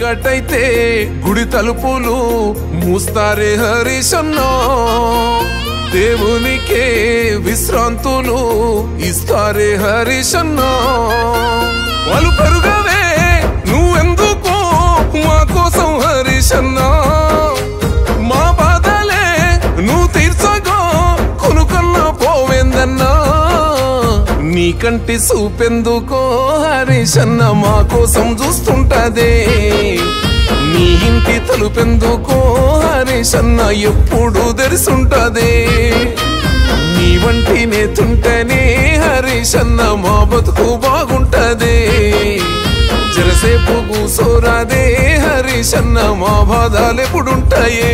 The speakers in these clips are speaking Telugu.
చీకటైతే గుడి తలుపులు మూస్తారే హరీశన్న దేవునికే విశ్రాంతులు ఇస్తారే హరీశన్న వాళ్ళు పెరుగవే నువ్వెందుకో మా కోసం హరీశన్న మా బాధలే నువ్వు తీర్చగో కొనుకన్నా పోవేందన్నా నీకంటి చూపెందుకో హరీశన్న మా కోసం చూస్తుంటదే నీ ఇంటి తలుపెందుకో హరీశన్న ఎప్పుడు తెరిసుంటదే నీ వంటి నేతుంటేనే హరీశన్న మా బతుకు బాగుంటదే జరసేపు కూసోరాదే హరీశన్న మా బాధలు ఎప్పుడుంటాయే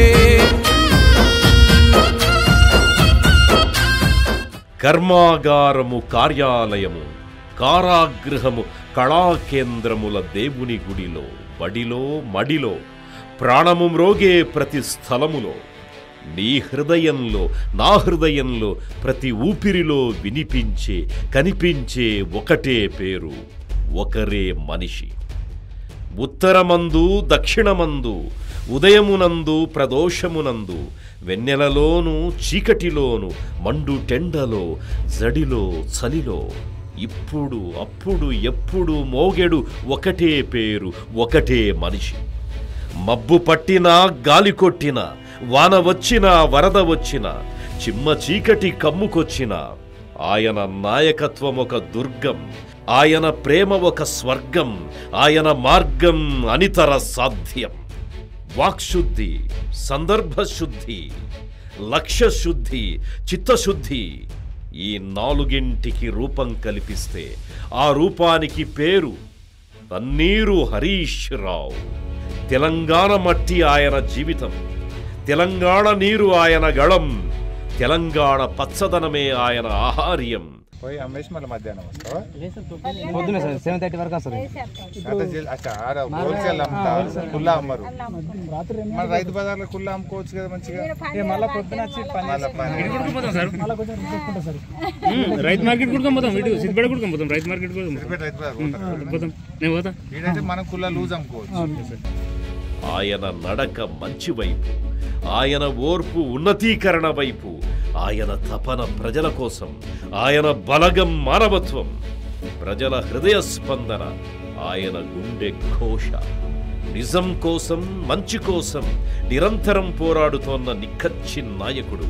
కర్మాగారము కార్యాలయము కారాగృహము కళాకేంద్రముల దేవుని గుడిలో బడిలో మడిలో ప్రాణము మ్రోగే ప్రతి స్థలములో నీ హృదయంలో నా హృదయంలో ప్రతి ఊపిరిలో వినిపించే కనిపించే ఒకటే పేరు ఒకరే మనిషి ఉత్తరమందు దక్షిణమందు ఉదయమునందు ప్రదోషమునందు వెన్నెలలోను చీకటిలోను మండు టెండలో జడిలో చలిలో ఇప్పుడు అప్పుడు ఎప్పుడు మోగెడు ఒకటే పేరు ఒకటే మనిషి మబ్బు పట్టినా గాలి కొట్టినా వాన వచ్చినా వరద వచ్చినా చిమ్మ చీకటి కమ్ముకొచ్చినా ఆయన నాయకత్వం ఒక దుర్గం ఆయన ప్రేమ ఒక స్వర్గం ఆయన మార్గం అనితర సాధ్యం వాక్శుద్ధి సందర్భశుద్ధి లక్ష్యశుద్ధి చిత్తశుద్ధి ఈ నాలుగింటికి రూపం కల్పిస్తే ఆ రూపానికి పేరు తన్నీరు హరీష్ రావు తెలంగాణ మట్టి ఆయన జీవితం తెలంగాణ నీరు ఆయన గళం తెలంగాణ పచ్చదనమే ఆయన ఆహార్యం పోయి అమ్మేసి మళ్ళీ మధ్యాహ్నం వస్తావా పొద్దున సార్ 7:30 వరకు వస్తారు హోల్సేల్ అమ్ముతా కుల్లా అమ్మరు మన రైతు బజార్లో కుల్లా అమ్ముకోవచ్చు కదా మంచిగా మళ్ళీ పొద్దున రైతు మార్కెట్ కూడా పోతాం సిద్దిపేట కూడా పోతాం రైతు మార్కెట్ కూడా ఏంటంటే మనం కుల్లా లూజ్ అమ్ముకోవచ్చు ఆయన నడక మంచి వైపు ఆయన ఓర్పు ఉన్నతీకరణ వైపు ఆయన తపన ప్రజల కోసం ఆయన బలగం మానవత్వం ప్రజల హృదయ స్పందన ఆయన గుండె ఘోష నిజం కోసం మంచి కోసం నిరంతరం పోరాడుతోన్న నిక్కచ్చి నాయకుడు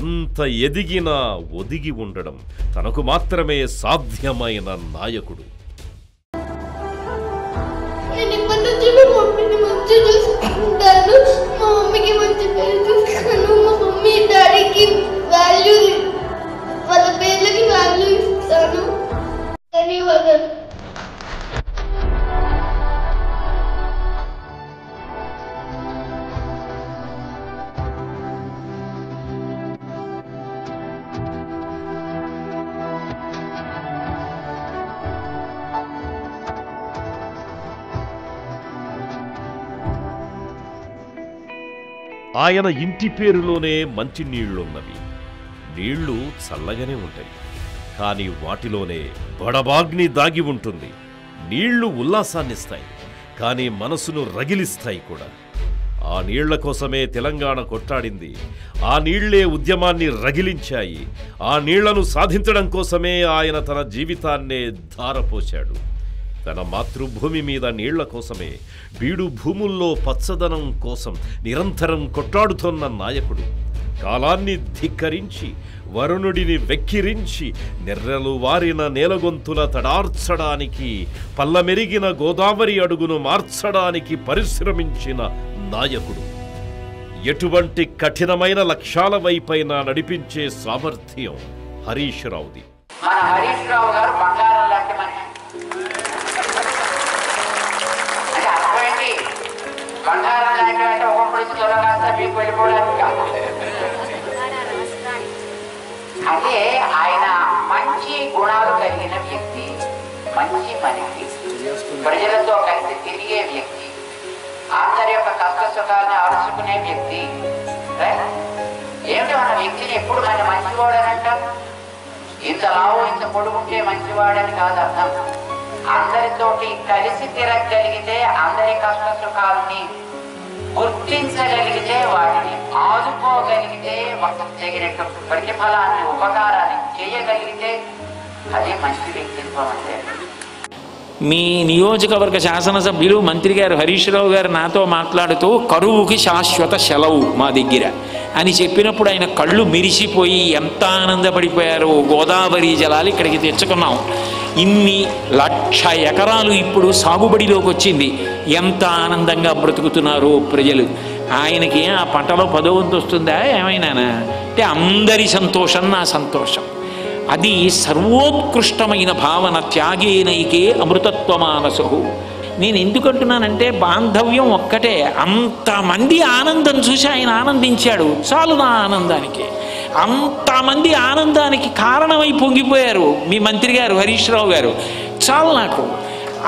ఎంత ఎదిగినా ఒదిగి ఉండడం తనకు మాత్రమే సాధ్యమైన నాయకుడు మా మమ్మీకి మంచి పేరు చూస్తాను మా మమ్మీ డాడీకి వాల్యూ వాళ్ళ పేర్లకి వాల్యూ ఇస్తాను ధన్యవాదాలు ఆయన ఇంటి పేరులోనే మంచి నీళ్లున్నవి నీళ్లు చల్లగానే ఉంటాయి కానీ వాటిలోనే బడబాగ్ని దాగి ఉంటుంది నీళ్లు ఉల్లాసాన్నిస్తాయి కానీ మనసును రగిలిస్తాయి కూడా ఆ నీళ్ల కోసమే తెలంగాణ కొట్టాడింది ఆ నీళ్లే ఉద్యమాన్ని రగిలించాయి ఆ నీళ్లను సాధించడం కోసమే ఆయన తన జీవితాన్నే ధారపోశాడు తన మాతృభూమి మీద నీళ్ల కోసమే బీడు భూముల్లో పచ్చదనం కోసం నిరంతరం కొట్లాడుతోన్న నాయకుడు కాలాన్ని ధిక్కరించి వరుణుడిని వెక్కిరించి నెర్రెలు వారిన నేలగొంతుల తడార్చడానికి పల్లమెరిగిన గోదావరి అడుగును మార్చడానికి పరిశ్రమించిన నాయకుడు ఎటువంటి కఠినమైన లక్ష్యాల వైపైన నడిపించే సామర్థ్యం హరీష్ రావుది మన హరీష్ రావు గారు బంగారం లాంటి మనిషి అంటే అర్థమేంటి బంగారం లాంటి అంటే ఒకప్పుడు త్వరగా మీకు వెళ్ళిపోవడానికి కాదు అదే ఆయన మంచి గుణాలు కలిగిన వ్యక్తి మంచి మనిషి ప్రజలతో కలిసి తిరిగే వ్యక్తి అందరి యొక్క కష్ట సుఖాలను ఆర్చుకునే వ్యక్తి ఏమిటి మన వ్యక్తిని ఎప్పుడు మన మంచివాడని అంటాం ఇంత లావు ఇంత పొడుగుంటే మంచివాడని కాదు అర్థం అందరితోటి కలిసి తిరగగలిగితే, అందరి కష్ట సుఖాలని గుర్తించగలిగితే, వాటిని ఆదుకోగలిగితే, తగినట్టు ప్రతిఫలాన్ని ఉపకారాన్ని చేయగలిగితే అది మంచి వ్యక్తిత్వం అంటే. మీ నియోజకవర్గ శాసనసభ్యులు మంత్రి గారు హరీష్ రావు గారు నాతో మాట్లాడుతూ కరువుకి శాశ్వత సెలవు మా దగ్గర అని చెప్పినప్పుడు ఆయన కళ్ళు మెరిసిపోయి ఎంత ఆనందపడిపోయారో. గోదావరి జలాలు ఇక్కడికి తెచ్చుకున్నాం, ఇన్ని 1,00,000 ఎకరాలు ఇప్పుడు సాగుబడిలోకి వచ్చింది, ఎంత ఆనందంగా బ్రతుకుతున్నారో ప్రజలు. ఆయనకి ఆ పంటలో 10వ వంతు వస్తుందా ఏమైనా అంటే అందరి సంతోషం నా సంతోషం. అది సర్వోత్కృష్టమైన భావన. త్యాగేనైకే అమృతత్వమానసు. నేను ఎందుకంటున్నానంటే బాంధవ్యం ఒక్కటే. అంతమంది ఆనందం చూసి ఆయన ఆనందించాడు, చాలు నా ఆనందానికి. అంతమంది ఆనందానికి కారణమై పొంగిపోయారు మీ మంత్రి గారు హరీష్ రావు గారు, చాలు నాకు.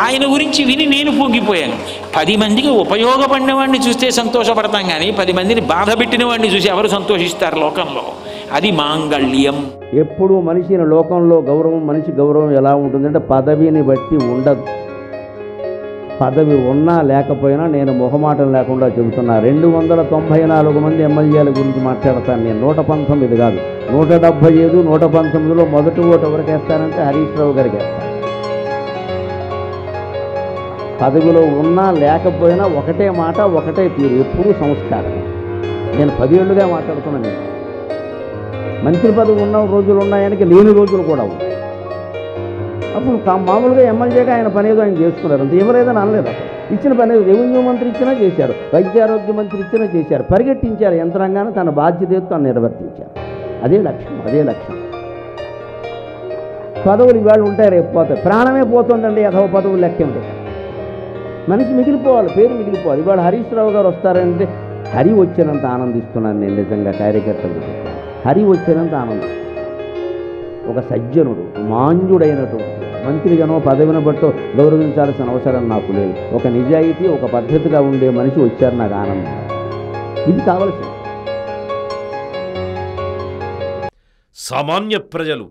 ఆయన గురించి విని నేను పొంగిపోయాను. 10 మందికి ఉపయోగపడిన వాడిని చూస్తే సంతోషపడతాం, కానీ 10 మందిని బాధ పెట్టిన వాడిని చూసి ఎవరు సంతోషిస్తారు లోకంలో? అది మాంగళ్యం. ఎప్పుడు మనిషిని లోకంలో గౌరవం, మనిషి గౌరవం ఎలా ఉంటుందంటే పదవిని బట్టి ఉండదు. పదవి ఉన్నా లేకపోయినా నేను మొహమాటం లేకుండా చెబుతున్నా. 294 మంది ఎమ్మెల్యేల గురించి మాట్లాడతాను నేను. 119 కాదు, 175, 119లో మొదటి ఓటు ఎవరికి వేస్తానంటే హరీష్ రావు గారికి వేస్తాను. పదవిలో ఉన్నా లేకపోయినా ఒకటే మాట, ఒకటే తీరు, ఎప్పుడూ సంస్కారం. నేను 10 ఏళ్ళుగా మాట్లాడుతున్నాను. నేను మంత్రి పదవి ఉన్న రోజులు ఉన్నాయనికి, లేని రోజులు కూడా ఉన్నాయి. అప్పుడు మామూలుగా ఎమ్మెల్యేగా ఆయన పని ఏదో ఆయన చేసుకున్నారు, అంత ఎవరేదని అనలేదు. అసలు ఇచ్చిన పని రెవెన్యూ మంత్రి ఇచ్చినా చేశారు, వైద్యారోగ్య మంత్రి ఇచ్చినా చేశారు, పరిగెట్టించారు యంత్రాంగాన్ని, తన బాధ్యతతో తను నిర్వర్తించారు. అదే లక్ష్యం, అదే లక్ష్యం. పదవులు ఇవాళ ఉంటాయి, రేపు పోతాయి. ప్రాణమే పోతుందండి అథవ పదవులు లెక్కేమిటి. మనిషి మిగిలిపోవాలి, పేరు మిగిలిపోవాలి. ఇవాళ హరీష్ రావు గారు వస్తారంటే హరి వచ్చినంత ఆనందిస్తున్నాను నేను నిజంగా. కార్యకర్తలు హరి వచ్చినంత ఆనందం. ఒక సజ్జనుడు, మాంజుడైనటువంటి మంత్రిగానో పదవిని బట్టో గౌరవించాల్సిన అవసరం నాకు లేదు. ఒక నిజాయితీ, ఒక పద్ధతిగా ఉండే మనిషి వచ్చారు, నాకు ఆనందం. ఇది కావలసింది. సామాన్య ప్రజలు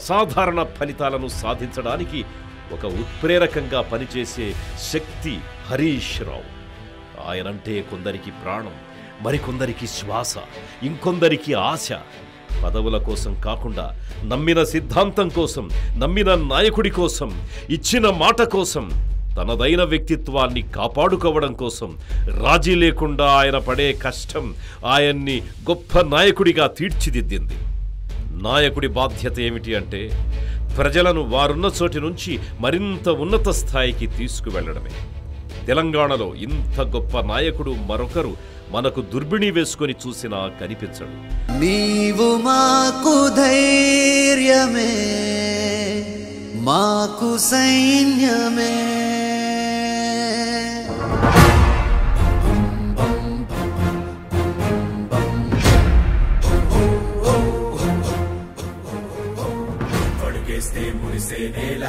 అసాధారణ ఫలితాలను సాధించడానికి ఒక ఉత్ప్రేరకంగా పనిచేసే శక్తి హరీష్ రావు. ఆయనంటే కొందరికి ప్రాణం, మరికొందరికి శ్వాస, ఇంకొందరికి ఆశ. పదవుల కోసం కాకుండా నమ్మిన సిద్ధాంతం కోసం, నమ్మిన నాయకుడి కోసం, ఇచ్చిన మాట కోసం, తనదైన వ్యక్తిత్వాన్ని కాపాడుకోవడం కోసం రాజీ లేకుండా ఆయన పడే కష్టం ఆయన్ని గొప్ప నాయకుడిగా తీర్చిదిద్దింది. నాయకుడి బాధ్యత ఏమిటి అంటే ప్రజలను వారున్న చోటి నుంచి మరింత ఉన్నత స్థాయికి తీసుకువెళ్లడమే. తెలంగాణలో ఇంత గొప్ప నాయకుడు మరొకరు మనకు దుర్బిణి వేసుకొని చూసినా కనిపించడు. నీవు మాకు ధైర్యమే, మాకు సైన్యమే. పడుకేస్తే మురిసే నేల,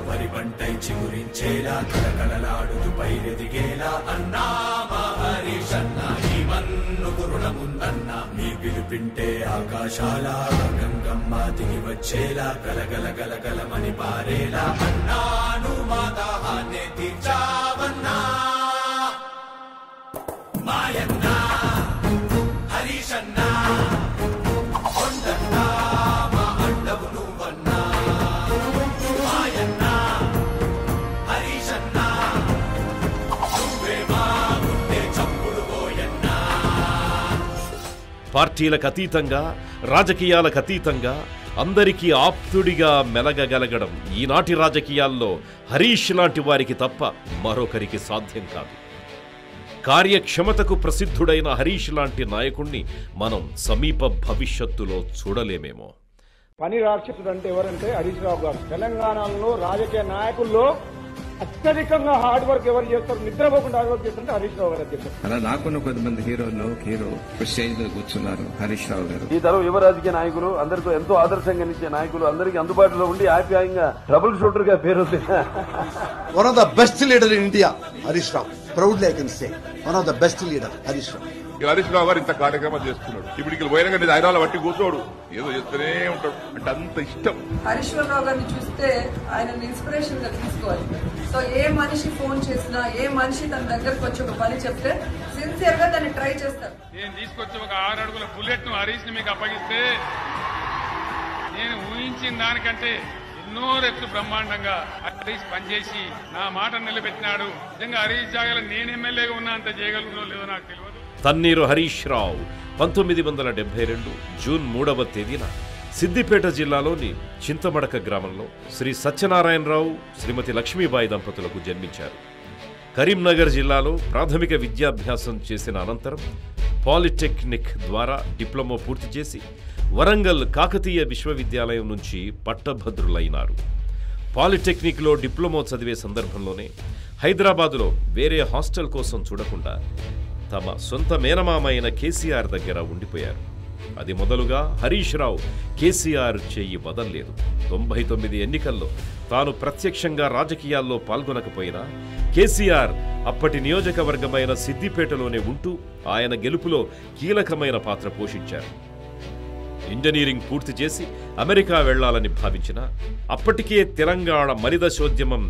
వరి పంటై చిగురించేలా, కలకలలాడుతూ పైరెదిగేలా అన్నా మా హరీషన్న. ఈ మన్నుకు రుణముందన్న, మీ పిలుపింటే ఆకాశాల గంగమ్మ దిగి వచ్చేలా, గలగల గలగలమని పారేలా అన్నాను. మా దాహాన్ని తీర్చావన్నా మాయన్న హరీషన్న. కొండన్నా మా అండవు నువ్వన్నా మాయన్న హరీషన్న. నువ్వే మా గుండె చప్పుడు పోయన్నా. పార్టీలకు అతీతంగా, రాజకీయాలకు అతీతంగా అందరికీ ఆప్తుడిగా మెలగగలగడం ఈనాటి రాజకీయాల్లో హరీష్ లాంటి వారికి తప్ప మరొకరికి సాధ్యం కాదు. కార్యక్షమతకు ప్రసిద్ధుడైన హరీష్ లాంటి నాయకుణ్ణి మనం సమీప భవిష్యత్తులో చూడలేమేమో. పని రాక్షసుడు అంటే ఎవరంటే హరీష్ రావు గారు. తెలంగాణలో రాజకీయ నాయకుల్లో అత్యధికంగా హార్డ్ వర్క్ ఎవరు చేస్తారు, నిద్రపోకుండా హార్డ్ వర్క్ చేస్తుంటే హరీష్ రావు గారు అధ్యక్షుడు. అలా నాకున్న కొంతమంది హీరో స్టేజ్ మీద కూర్చున్నారు హరీష్ రావు గారు. ఈ తరం యువ రాజకీయ నాయకులు, అందరికీ ఎంతో ఆదర్శంగా నిచ్చే నాయకులు, అందరికీ అందుబాటులో ఉండి ఆప్యాయంగా ట్రబుల్ షూటర్ గా పేరు. One of the best leader in India Harish Rao. Proudly I can say one of the best leader Harish Rao. ఇలా హరీష్ రావు గారు ఇంత కార్యక్రమాలు చేస్తున్నాడు. ఇప్పుడు ఇక్కడ పోయినా కానీ హైదరాబాద్ బట్టి కూర్చోడు, ఏదో చేస్తూనే ఉంటాడు. అంటే అంత ఇష్టం. హరీశ్వరరావు గారిని చూస్తే ఆయన ఇన్స్పిరేషన్ గా తీసుకోవాలి. సో ఏ మనిషి ఫోన్ చేసినా, ఏ మనిషి తన దగ్గరకు వచ్చి ఒక పని చెప్తే సిన్సియర్ గా దాన్ని ట్రై చేస్తారు. నేను తీసుకొచ్చి ఒక 6 అడుగుల బుల్లెట్ ను హరీష్ ని మీకు అప్పగిస్తే నేను ఊహించిన దానికంటే ఎన్నో రెట్లు బ్రహ్మాండంగా హరీష్ పనిచేసి నా మాట నిలబెట్టినాడు. నిజంగా హరీష్ జాగాలో నేను ఎమ్మెల్యేగా ఉన్నా అంత చేయగలుగునో లేదో నాకు తెలియదు. తన్నీరు హరీష్ రావు 1972 జూన్ 3వ తేదీన సిద్దిపేట జిల్లాలోని చింతమడక గ్రామంలో శ్రీ సత్యనారాయణరావు శ్రీమతి లక్ష్మీబాయి దంపతులకు జన్మించారు. కరీంనగర్ జిల్లాలో ప్రాథమిక విద్యాభ్యాసం చేసిన అనంతరం పాలిటెక్నిక్ ద్వారా డిప్లొమా పూర్తి చేసి వరంగల్ కాకతీయ విశ్వవిద్యాలయం నుంచి పట్టభద్రులైనారు. పాలిటెక్నిక్లో డిప్లొమా చదివే సందర్భంలోనే హైదరాబాదులో వేరే హాస్టల్ కోసం చూడకుండా తమ సొంత మేనమామైన కేసీఆర్ దగ్గర ఉండిపోయారు. అది మొదలుగా హరీష్ రావు కేసీఆర్ చేయి వదల్లేదు. 99 ఎన్నికల్లో తాను ప్రత్యక్షంగా రాజకీయాల్లో పాల్గొనకపోయినా కేసీఆర్ అప్పటి నియోజకవర్గమైన సిద్దిపేటలోనే ఉంటూ ఆయన గెలుపులో కీలకమైన పాత్ర పోషించారు. ఇంజనీరింగ్ పూర్తి చేసి అమెరికా వెళ్లాలని భావించిన అప్పటికే తెలంగాణ మలిదశోద్యమం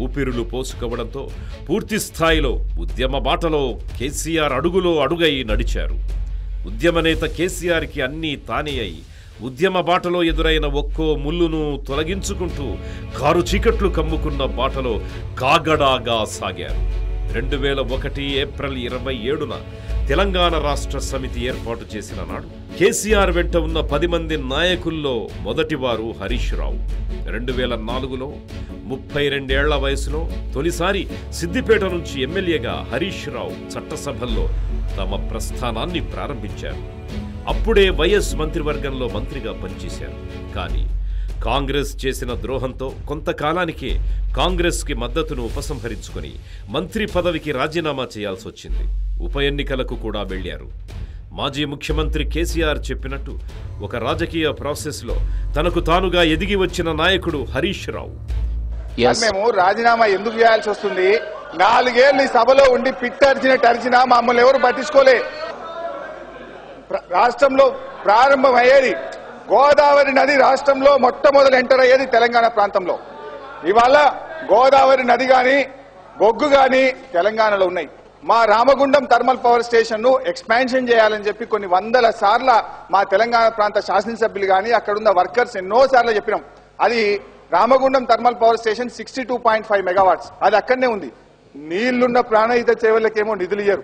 ఊపిరులు పోసుకోవడంతో పూర్తి స్థాయిలో ఉద్యమ బాటలో కేసీఆర్ అడుగులో అడుగై నడిచారు. ఉద్యమనేత కేసీఆర్కి అన్నీ తానే అయి ఉద్యమ బాటలో ఎదురైన ఒక్కో ముల్లును తొలగించుకుంటూ కారు చీకట్లు కమ్ముకున్న బాటలో కాగడాగా సాగారు. 2001 ఏప్రిల్ 27న తెలంగాణ రాష్ట్ర సమితి ఏర్పాటు చేసిన నాడు కేసీఆర్ వెంట ఉన్న 10 మంది నాయకుల్లో మొదటివారు హరీష్ రావు. 2004లో 32 ఏళ్ల వయసులో తొలిసారి సిద్దిపేట నుంచి ఎమ్మెల్యేగా హరీష్ రావు చట్టసభల్లో తమ ప్రస్థానాన్ని ప్రారంభించారు. అప్పుడే వైఎస్ మంత్రివర్గంలో మంత్రిగా పనిచేశారు. కానీ కాంగ్రెస్ చేసిన ద్రోహంతో కొంతకాలానికే కాంగ్రెస్కి మద్దతును ఉపసంహరించుకొని మంత్రి పదవికి రాజీనామా చేయాల్సి వచ్చింది. ఉప ఎన్నికలకు కూడా వెళ్లారు. మాజీ ముఖ్యమంత్రి కేసీఆర్ చెప్పినట్టు ఒక రాజకీయ ప్రాసెస్లో తనకు తానుగా ఎదిగి వచ్చిన నాయకుడు హరీష్ రావు. మేము రాజీనామా ఎందుకు చేయాల్సి వస్తుంది? 4 ఏళ్ళు ఈ సభలో ఉండి పిట్టర్చినా మమ్మల్ని ఎవరు పట్టించుకోలే. రాష్ట్రంలో ప్రారంభం అయ్యేది గోదావరి నది, రాష్ట్రంలో మొట్టమొదలు ఎంటర్ అయ్యేది తెలంగాణ ప్రాంతంలో. ఇవాళ గోదావరి నది గాని బొగ్గు గాని తెలంగాణలో ఉన్నాయి. మా రామగుండం థర్మల్ పవర్ స్టేషన్ ను ఎక్స్పాన్షన్ చేయాలని చెప్పి కొన్ని వందల సార్ల మా తెలంగాణ ప్రాంత శాసనసభ్యులు గాని అక్కడున్న వర్కర్స్ ఎన్నో సార్లు చెప్పినాం. అది Ramagundam thermal power station 62.5 megawatts, అది అక్కడనే ఉంది. నీళ్లున్న ప్రాణహిత చేవలకేమో నిధులు ఇయ్యరు.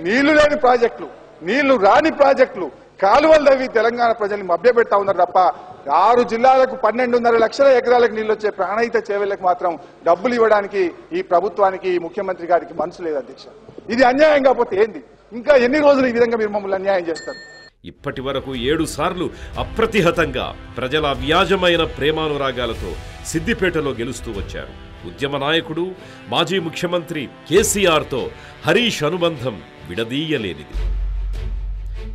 నీళ్లు లేని ప్రాజెక్టులు, నీళ్లు రాని ప్రాజెక్టులు, కాలువలు తవ్వి తెలంగాణ ప్రజల్ని మభ్యపెడతా ఉన్నారు తప్ప 6 జిల్లాలకు 12.5 లక్షల ఎకరాలకు నీళ్లు వచ్చే ప్రాణహిత చేవలకు మాత్రం డబ్బులు ఇవ్వడానికి ఈ ప్రభుత్వానికి, ఈ ముఖ్యమంత్రి గారికి మనసు లేదు అధ్యక్ష. ఇది అన్యాయం కాకపోతే ఏంది? ఇంకా ఎన్ని రోజులు ఈ విధంగా మీరు మమ్మల్ని అన్యాయం చేస్తారు? ఇప్పటి వరకు 7 సార్లు అప్రతిహతంగా ప్రజల వ్యాజమైన ప్రేమానురాగాలతో సిద్దిపేటలో గెలుస్తూ వచ్చారు. ఉద్యమ నాయకుడు మాజీ ముఖ్యమంత్రి కేసీఆర్తో హరీష్ అనుబంధం విడదీయలేనిది.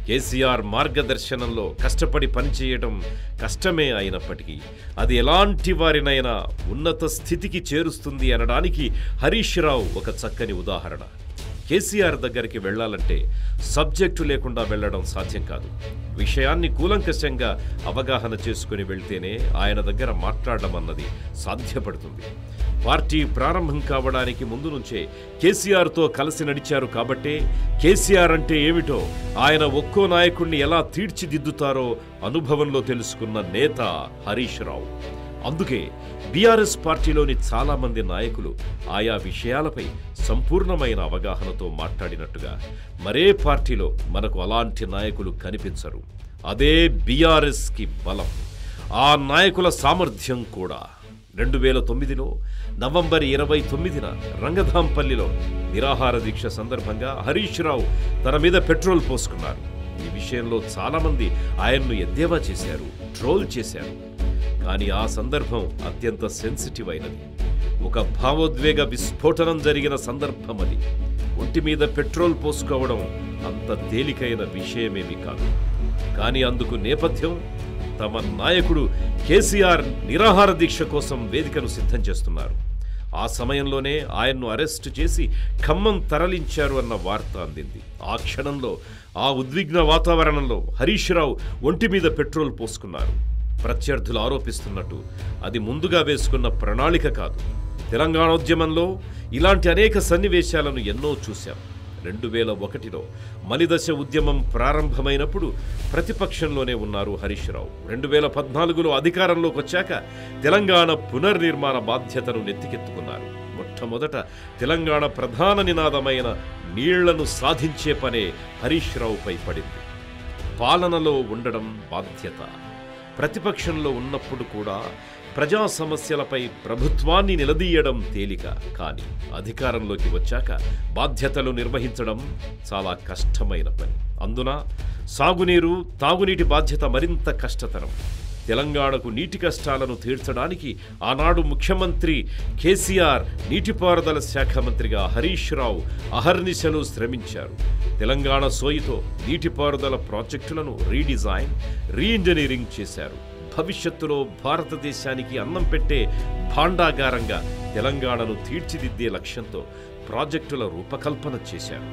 కేసీఆర్ మార్గదర్శనంలో కష్టపడి పనిచేయడం కష్టమే అయినప్పటికీ అది ఎలాంటి వారినైనా ఉన్నత స్థితికి చేరుస్తుంది అనడానికి హరీష్ రావు ఒక చక్కని ఉదాహరణ. కేసీఆర్ దగ్గరికి వెళ్లాలంటే సబ్జెక్టు లేకుండా వెళ్లడం సాధ్యం కాదు. విషయాన్ని కూలంకషంగా అవగాహన చేసుకుని వెళ్తేనే ఆయన దగ్గర మాట్లాడడం అన్నది సాధ్యపడుతుంది. పార్టీ ప్రారంభం కావడానికి ముందు నుంచే కేసీఆర్తో కలిసి నడిచారు కాబట్టే కేసీఆర్ అంటే ఏమిటో, ఆయన ఒక్కో నాయకుణ్ణి ఎలా తీర్చిదిద్దుతారో అనుభవంలో తెలుసుకున్న నేత హరీష్ రావు. అందుకే బీఆర్ఎస్ పార్టీలోని చాలా మంది నాయకులు ఆయా విషయాలపై సంపూర్ణమైన అవగాహనతో మాట్లాడినట్టుగా మరే పార్టీలో మనకు అలాంటి నాయకులు కనిపించరు. అదే బీఆర్ఎస్కి బలం, ఆ నాయకుల సామర్థ్యం కూడా. 2009లో నవంబర్ 29న రంగధాంపల్లిలో నిరాహార దీక్ష సందర్భంగా హరీష్ రావు తన మీద పెట్రోల్ పోసుకున్నారు. ఈ విషయంలో చాలామంది ఆయన్ను ఎద్దేవా చేశారు, ట్రోల్ చేశారు. కానీ ఆ సందర్భం అత్యంత సెన్సిటివ్ అయినది. ఒక భావోద్వేగ విస్ఫోటనం జరిగిన సందర్భం అది. ఒంటి మీద పెట్రోల్ పోసుకోవడం అంత తేలికైన విషయమేమీ కాదు. కానీ అందుకు నేపథ్యం తమ నాయకుడు కేసీఆర్ నిరాహార దీక్ష కోసం వేదికను సిద్ధం చేస్తున్నారు. ఆ సమయంలోనే ఆయన్ను అరెస్టు చేసి ఖమ్మం తరలించారు అన్న వార్త అందింది. ఆ క్షణంలో, ఆ ఉద్విగ్న వాతావరణంలో హరీష్ రావు ఒంటి మీద పెట్రోల్ పోసుకున్నారు. ప్రత్యర్థులు ఆరోపిస్తున్నట్టు అది ముందుగా వేసుకున్న ప్రణాళిక కాదు. తెలంగాణోద్యమంలో ఇలాంటి అనేక సన్నివేశాలను ఎన్నో చూశాం. 2001లో మలిదశ ఉద్యమం ప్రారంభమైనప్పుడు ప్రతిపక్షంలోనే ఉన్నారు హరీష్ రావు. 2014లో అధికారంలోకి వచ్చాక తెలంగాణ పునర్నిర్మాణ బాధ్యతను నెత్తికెత్తుకున్నారు. మొట్టమొదట తెలంగాణ ప్రధాన నినాదమైన నీళ్లను సాధించే పనే హరీష్ రావుపై పడింది. పాలనలో ఉండడం బాధ్యత. ప్రతిపక్షంలో ఉన్నప్పుడు కూడా ప్రజా సమస్యలపై ప్రభుత్వాన్ని నిలదీయడం తేలిక, కానీ అధికారంలోకి వచ్చాక బాధ్యతలు నిర్వహించడం చాలా కష్టమైన పని. అందున సాగునీరు, తాగునీటి బాధ్యత మరింత కష్టతరం. తెలంగాణకు నీటి కష్టాలను తీర్చడానికి ఆనాడు ముఖ్యమంత్రి కేసీఆర్, నీటిపారుదల శాఖ మంత్రిగా హరీష్ రావు అహర్నిశలు శ్రమించారు. తెలంగాణ సోయితో నీటిపారుదల ప్రాజెక్టులను రీడిజైన్, రీఇంజనీరింగ్ చేశారు. భవిష్యత్తులో భారతదేశానికి అన్నం పెట్టే భాండాగారంగా తెలంగాణను తీర్చిదిద్దే లక్ష్యంతో ప్రాజెక్టుల రూపకల్పన చేశారు.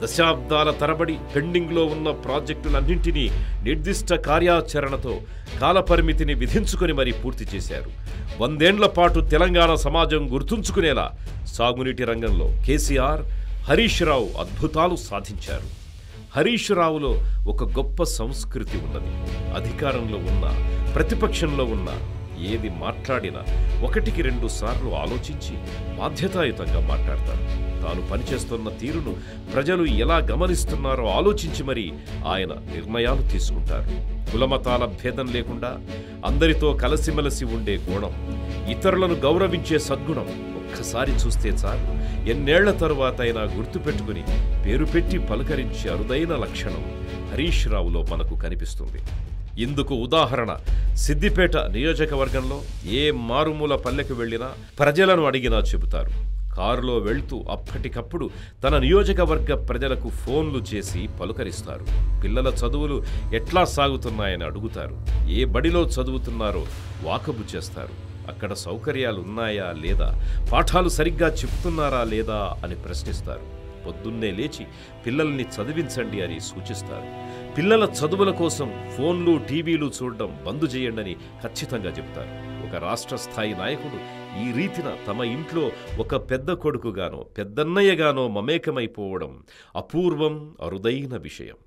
దశాబ్దాల తరబడి పెండింగ్లో ఉన్న ప్రాజెక్టులన్నింటినీ నిర్దిష్ట కార్యాచరణతో కాలపరిమితిని విధించుకొని మరీ పూర్తి చేశారు. 100 ఏళ్ల పాటు తెలంగాణ సమాజం గుర్తుంచుకునేలా సాగునీటి రంగంలో కేసీఆర్, హరీష్ రావు అద్భుతాలు సాధించారు. హరీష్ రావులో ఒక గొప్ప సంస్కృతి ఉన్నది. అధికారంలో ఉన్నా, ప్రతిపక్షంలో ఉన్నా ఏది మాట్లాడినా 1-2 సార్లు ఆలోచించి బాధ్యతాయుతంగా మాట్లాడతారు. తాను పనిచేస్తున్న తీరును ప్రజలు ఎలా గమనిస్తున్నారో ఆలోచించి మరీ ఆయన నిర్ణయాలు తీసుకుంటారు. కులమతాల భేదం లేకుండా అందరితో కలిసిమెలిసి ఉండే గుణం, ఇతరులను గౌరవించే సద్గుణం ఒక్కసారి చూస్తే చాలు, ఎన్నేళ్ల తరువాత అయినా గుర్తుపెట్టుకుని పేరు పెట్టి పలకరించే అరుదైన లక్షణం హరీష్ రావులో మనకు కనిపిస్తుంది. ఇందుకు ఉదాహరణ సిద్దిపేట నియోజకవర్గంలో ఏ మారుమూల పల్లెకు వెళ్లినా ప్రజలను అడిగినా చెబుతారు. కారులో వెళ్తూ అప్పటికప్పుడు తన నియోజకవర్గ ప్రజలకు ఫోన్లు చేసి పలుకరిస్తారు. పిల్లల చదువులు ఎట్లా సాగుతున్నాయని అడుగుతారు. ఏ బడిలో చదువుతున్నారో వాకబు చేస్తారు. అక్కడ సౌకర్యాలు ఉన్నాయా లేదా, పాఠాలు సరిగ్గా చెప్తున్నారా లేదా అని ప్రశ్నిస్తారు. పొద్దున్నే లేచి పిల్లల్ని చదివించండి అని సూచిస్తారు. పిల్లల చదువుల కోసం ఫోన్లు, టీవీలు చూడడం బంద్ చేయండి ఖచ్చితంగా చెబుతారు. ఒక రాష్ట్ర స్థాయి నాయకుడు ఈ రీతిన తమ ఇంట్లో ఒక పెద్ద కొడుకుగానో పెద్దన్నయ్యగానో మమేకమైపోవడం అపూర్వం, అరుదైన విషయం.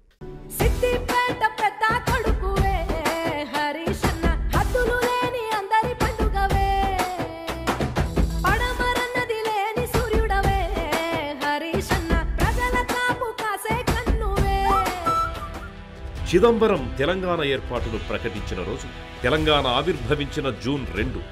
చిదంబరం తెలంగాణ ఏర్పాటును ప్రకటించిన రోజు, తెలంగాణ ఆవిర్భవించిన జూన్ 2,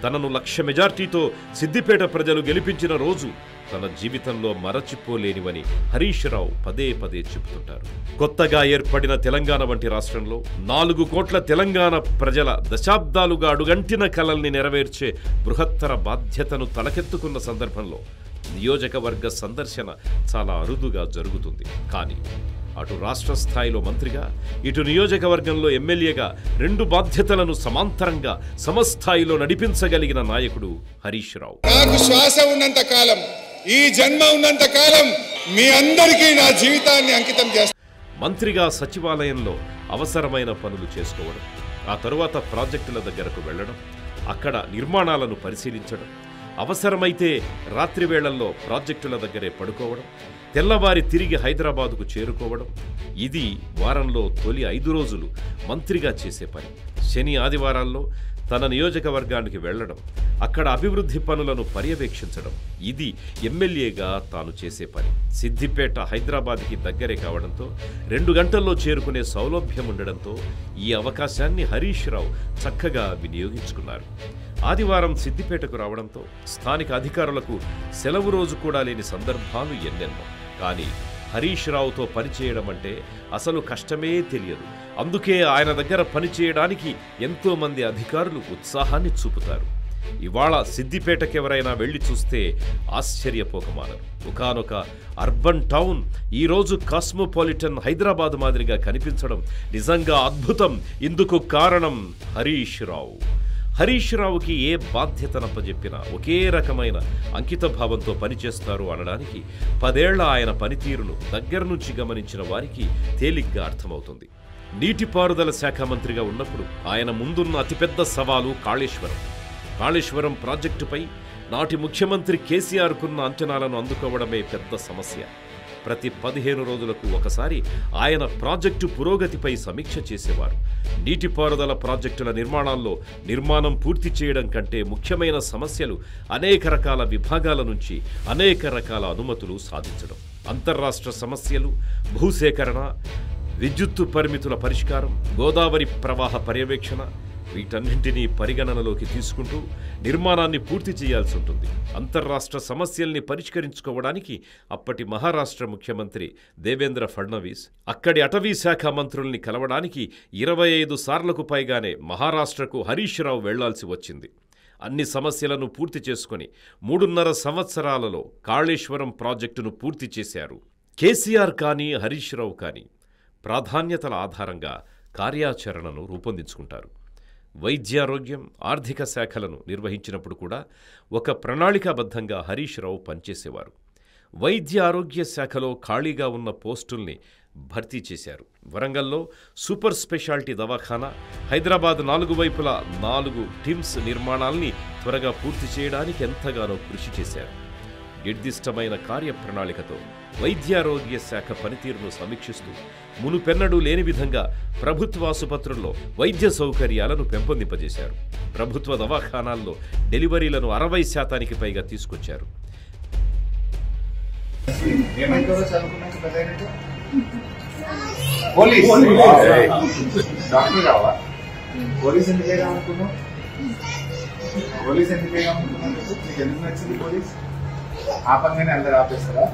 తనను 1,00,000 మెజార్టీతో సిద్దిపేట ప్రజలు గెలిపించిన రోజు తన జీవితంలో మరచిపోలేనివని హరీష్ రావు పదే పదే చెబుతుంటారు. కొత్తగా ఏర్పడిన తెలంగాణ వంటి రాష్ట్రంలో 4 కోట్ల తెలంగాణ ప్రజల దశాబ్దాలుగా అడుగంటిన కలల్ని నెరవేర్చే బృహత్తర బాధ్యతను తలకెత్తుకున్న సందర్భంలో నియోజకవర్గ సందర్శన చాలా అరుదుగా జరుగుతుంది. కానీ అటు రాష్ట్ర స్థాయిలో మంత్రిగా, ఇటు నియోజకవర్గంలో ఎమ్మెల్యేగా 2 బాధ్యతలను సమాంతరంగా సమస్థాయిలో నడిపించగలిగిన నాయకుడు హరీష్ రావు. నాకు శ్వాస ఉన్నంత కాలం, ఈ జన్మ ఉన్నంత కాలం మీ అందరికీ నా జీవితాన్ని అంకితం చేస్తాను. మంత్రిగా సచివాలయంలో అవసరమైన పనులు చేసుకోవడం, ఆ తరువాత ప్రాజెక్టుల దగ్గరకు వెళ్లడం, అక్కడ నిర్మాణాలను పరిశీలించడం, అవసరమైతే రాత్రి వేళల్లో ప్రాజెక్టుల దగ్గరే పడుకోవడం, తెల్లవారి తిరిగి హైదరాబాదుకు చేరుకోవడం, ఇది వారంలో తొలి 5 రోజులు మంత్రిగా చేసే పని. శని, ఆదివారాల్లో తన నియోజకవర్గానికి వెళ్లడం, అక్కడ అభివృద్ధి పనులను పర్యవేక్షించడం, ఇది ఎమ్మెల్యేగా తాను చేసే పని. సిద్దిపేట హైదరాబాద్కి దగ్గరే కావడంతో 2 గంటల్లో చేరుకునే సౌలభ్యం ఉండడంతో ఈ అవకాశాన్ని హరీష్ రావు చక్కగా వినియోగించుకున్నారు. ఆదివారం సిద్దిపేటకు రావడంతో స్థానిక అధికారులకు సెలవు రోజు కూడా లేని సందర్భాలు ఎన్నెన్నో. కానీ హరీష్ రావుతో పనిచేయడం అంటే అసలు కష్టమే తెలియదు. అందుకే ఆయన దగ్గర పనిచేయడానికి ఎంతోమంది అధికారులు ఉత్సాహాన్ని చూపుతారు. ఇవాళ సిద్దిపేటకెవరైనా వెళ్లి చూస్తే ఆశ్చర్యపోకమానరు. ఒకానొక అర్బన్ టౌన్ ఈరోజు కాస్మోపాలిటన్ హైదరాబాద్ మాదిరిగా కనిపించడం నిజంగా అద్భుతం. ఇందుకు కారణం హరీష్ రావు. హరీష్ రావుకి ఏ బాధ్యతనప్పజెప్పినా ఒకే రకమైన అంకితభావంతో పనిచేస్తారు అనడానికి 10 ఏళ్ల ఆయన పనితీరును దగ్గర నుంచి గమనించిన వారికి తేలిగ్గా అర్థమవుతుంది. నీటిపారుదల శాఖ మంత్రిగా ఉన్నప్పుడు ఆయన ముందున్న అతిపెద్ద సవాలు కాళేశ్వరం ప్రాజెక్టుపై నాటి ముఖ్యమంత్రి కేసీఆర్కున్న అంచనాలను అందుకోవడమే పెద్ద సమస్య. ప్రతి 15 రోజులకు ఒకసారి ఆయన ప్రాజెక్టు పురోగతిపై సమీక్ష చేసేవారు. నీటిపారుదల ప్రాజెక్టుల నిర్మాణం పూర్తి చేయడం కంటే ముఖ్యమైన సమస్యలు అనేక రకాల విభాగాల నుంచి అనేక రకాల అనుమతులు సాధించడం, అంతర్రాష్ట్ర సమస్యలు, భూసేకరణ, విద్యుత్తు పరిమితుల పరిష్కారం, గోదావరి ప్రవాహ పర్యవేక్షణ, వీటన్నింటినీ పరిగణనలోకి తీసుకుంటూ నిర్మాణాన్ని పూర్తి చేయాల్సి ఉంటుంది. అంతర్రాష్ట్ర సమస్యల్ని పరిష్కరించుకోవడానికి అప్పటి మహారాష్ట్ర ముఖ్యమంత్రి దేవేంద్ర ఫడ్నవీస్ అక్కడి అటవీ శాఖ మంత్రుల్ని కలవడానికి 25 సార్లకు పైగానే మహారాష్ట్రకు హరీష్ రావు వెళ్లాల్సి వచ్చింది. అన్ని సమస్యలను పూర్తి చేసుకుని 3.5 సంవత్సరాలలో కాళేశ్వరం ప్రాజెక్టును పూర్తి చేశారు. కేసీఆర్ కానీ హరీష్ రావు కానీ ప్రాధాన్యతల ఆధారంగా కార్యాచరణను రూపొందించుకుంటారు. వైద్యారోగ్యం, ఆర్థిక శాఖలను నిర్వహించినప్పుడు కూడా ఒక ప్రణాళికాబద్ధంగా హరీష్ రావు పనిచేసేవారు. వైద్య ఆరోగ్య శాఖలో ఖాళీగా ఉన్న పోస్టుల్ని భర్తీ చేశారు. వరంగల్లో సూపర్ స్పెషాలిటీ దవాఖానా, హైదరాబాద్ 4 వైపులా 4 టిమ్స్ నిర్మాణాల్ని త్వరగా పూర్తి చేయడానికి ఎంతగానో కృషి చేశారు. నిర్దిష్టమైన కార్యప్రణాళికతో వైద్యారోగ్య శాఖ పనితీరును సమీక్షిస్తూ మునుపెన్నడూ లేని విధంగా ప్రభుత్వాసుపత్రుల్లో వైద్య సౌకర్యాలను పెంపొందింపజేశారు. ప్రభుత్వ దవాఖానాల్లో డెలివరీలను 60% పైగా తీసుకొచ్చారు. ఆపంగానే అందరు ఆపేస్తారా?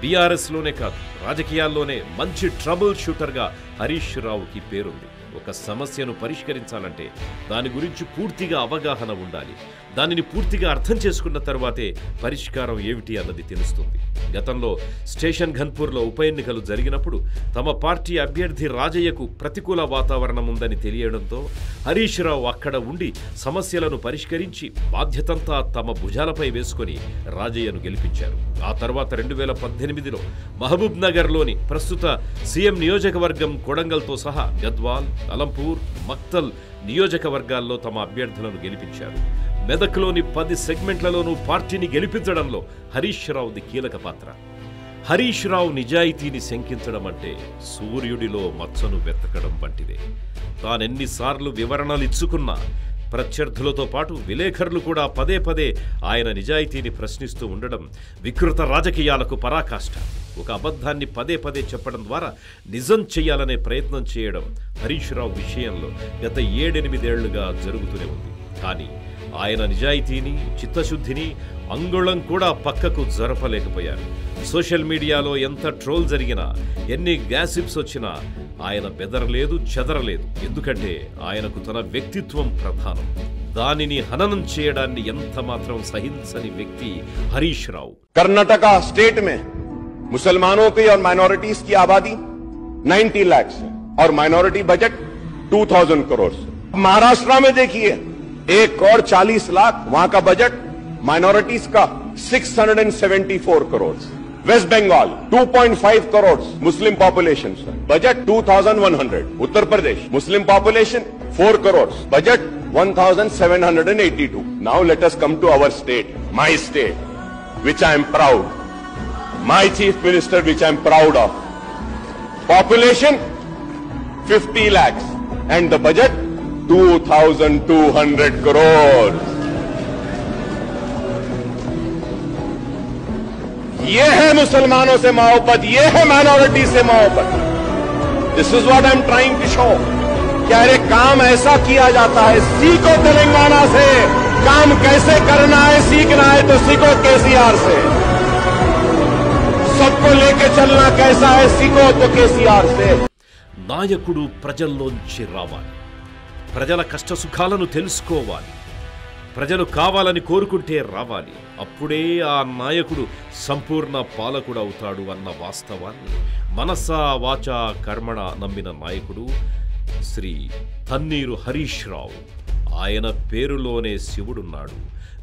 బీఆర్ఎస్లోనే కాదు, రాజకీయాల్లోనే మంచి ట్రబుల్ షూటర్గా హరీష్ రావుకి పేరుంది. ఒక సమస్యను పరిష్కరించాలంటే దాని గురించి పూర్తిగా అవగాహన ఉండాలి. దానిని పూర్తిగా అర్థం చేసుకున్న తర్వాతే పరిష్కారం ఏమిటి అన్నది తెలుస్తుంది. గతంలో స్టేషన్ ఘన్పూర్లో ఉప ఎన్నికలు జరిగినప్పుడు తమ పార్టీ అభ్యర్థి రాజయ్యకు ప్రతికూల వాతావరణం ఉందని తెలియడంతో హరీష్ రావు అక్కడ ఉండి సమస్యలను పరిష్కరించి బాధ్యతంతా తమ భుజాలపై వేసుకొని రాజయ్యను గెలిపించారు. ఆ తర్వాత 2018లో మహబూబ్ నగర్లోని ప్రస్తుత సీఎం నియోజకవర్గం కొడంగల్తో సహా గద్వాల్, అలంపూర్, మక్తల్ నియోజకవర్గాల్లో తమ అభ్యర్థులను గెలిపించారు. మెదక్లోని 10 సెగ్మెంట్లలోనూ పార్టీని గెలిపించడంలో హరీష్ రావుది కీలక పాత్ర. హరీష్ రావు నిజాయితీని శంకించడం అంటే సూర్యుడిలో మచ్చను వెతకడం వంటిదే. తానెన్నిసార్లు వివరణలు ఇచ్చుకున్నా ప్రత్యర్థులతో పాటు విలేకరులు కూడా పదే ఆయన నిజాయితీని ప్రశ్నిస్తూ ఉండడం వికృత రాజకీయాలకు పరాకాష్ట. ఒక అబద్ధాన్ని పదే చెప్పడం ద్వారా నిజం చేయాలనే ప్రయత్నం చేయడం హరీష్ రావు విషయంలో గత 7-8 ఏళ్లుగా జరుగుతూనే ఉంది. కానీ ఆయన నిజాయితీని, చిత్తశుద్ధిని అంగుళం కూడా పక్కకు జరపలేకపోయారు. సోషల్ మీడియాలో ఎంత ట్రోల్ జరిగినా, ఎన్ని గ్యాసిప్స్ వచ్చినా ఆయన బెదరలేదు, చెదరలేదు. ఎందుకంటే ఆయనకు తన వ్యక్తిత్వం ప్రధానం. దానిని హననం చేయడాన్ని ఎంత మాత్రం సహించని వ్యక్తి హరీష్ రావు. कर्नाटक स्टेट में मुसलमानों की और माइनॉरिटीज की आबादी 90 लाख है और माइनॉरिटी बजट 2000 करोड़ से। महाराष्ट्र में देखिए 1 करोड़ 40 लाख, वहां का बजट माइनॉरिटीज का 674 करोड़। वेस्ट बंगाल 2.5 करोड़ मुस्लिम पॉपुलेशन, बजट 2100। उत्तर प्रदेश मुस्लिम population 4 crore, budget 1782। Now let us come to our state, my state, which I am proud, my chief minister, which I am proud of. Population 50 lakhs and the budget 2200 crores. ये है मुसलमानों से मोहब्बत, ये है माइनॉरिटी से मोहब्बत. This is what I am trying to show. क्या अरे काम ऐसा किया जाता है, सीखो तेलंगाना से काम कैसे करना है, सीखना है तो सीखो केसीआर से। सबको लेके चलना कैसा है, सीखो तो केसीआर से। నాయకుడు ప్రజల్లోంచి రావాలి, ప్రజల కష్ట సుఖాలను తెలుసుకోవాలి, ప్రజలు కావాలని కోరుకుంటే రావాలి, అప్పుడే ఆ నాయకుడు సంపూర్ణ పాలకుడు అవుతాడు అన్న వాస్తవాన్ని మనసా వాచా కర్మణ నమ్మిన నాయకుడు శ్రీ తన్నీరు హరీష్ రావు. ఆయన పేరులోనే శివుడున్నాడు,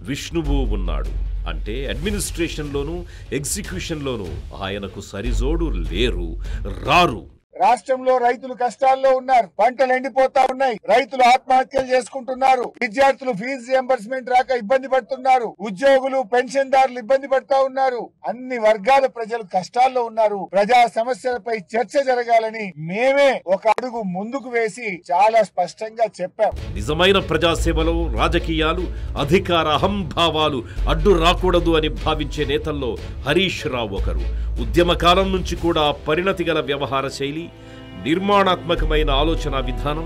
విష్ణువు ఉన్నాడు. అంటే అడ్మినిస్ట్రేషన్లోనూ ఎగ్జిక్యూషన్లోనూ ఆయనకు సరిజోడు లేరు, రారు. రాష్ట్రంలో రైతులు కష్టాల్లో ఉన్నారు, పంటలు ఎండిపోతా ఉన్నాయి, రైతులు ఆత్మహత్యలు చేసుకుంటున్నారు, విద్యార్థులు ఫీజు రియంబర్స్మెంట్ రాక ఇబ్బంది పడుతున్నారు, ఉద్యోగులు పెన్షన్దారులు ఇబ్బంది పడుతూ ఉన్నారు. అన్ని వర్గాల ప్రజలు కష్టాల్లో ఉన్నారు. ప్రజా సమస్యలపై చర్చ జరగాలని మేమే ఒక అడుగు ముందుకు వేసి చాలా స్పష్టంగా చెప్పాం. నిజమైన ప్రజాసేవలో రాజకీయాలు, అధికార అహంభావాలు అడ్డు రాకూడదు అని భావించే నేతల్లో హరీష్ రావు ఒకరు. ఉద్యమకాలం నుంచి కూడా పరిణతి గల వ్యవహార శైలి, నిర్మాణాత్మకమైన ఆలోచన విధానం,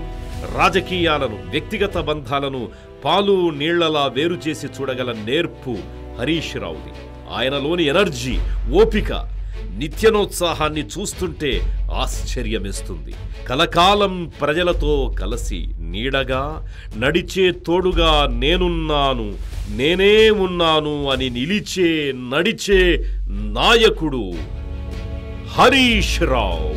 రాజకీయాలను వ్యక్తిగత బంధాలను పాలు నీళ్లలా వేరు చేసి చూడగల నేర్పు హరీష్ రావుది. ఆయనలోని ఎనర్జీ, ఓపిక, నిత్యనోత్సాహాన్ని చూస్తుంటే ఆశ్చర్యమేస్తుంది. కలకాలం ప్రజలతో కలిసి నీడగా నడిచే తోడుగా నేనున్నాను, నేనే ఉన్నాను అని నిలిచే నడిచే నాయకుడు హరీష్ రావు.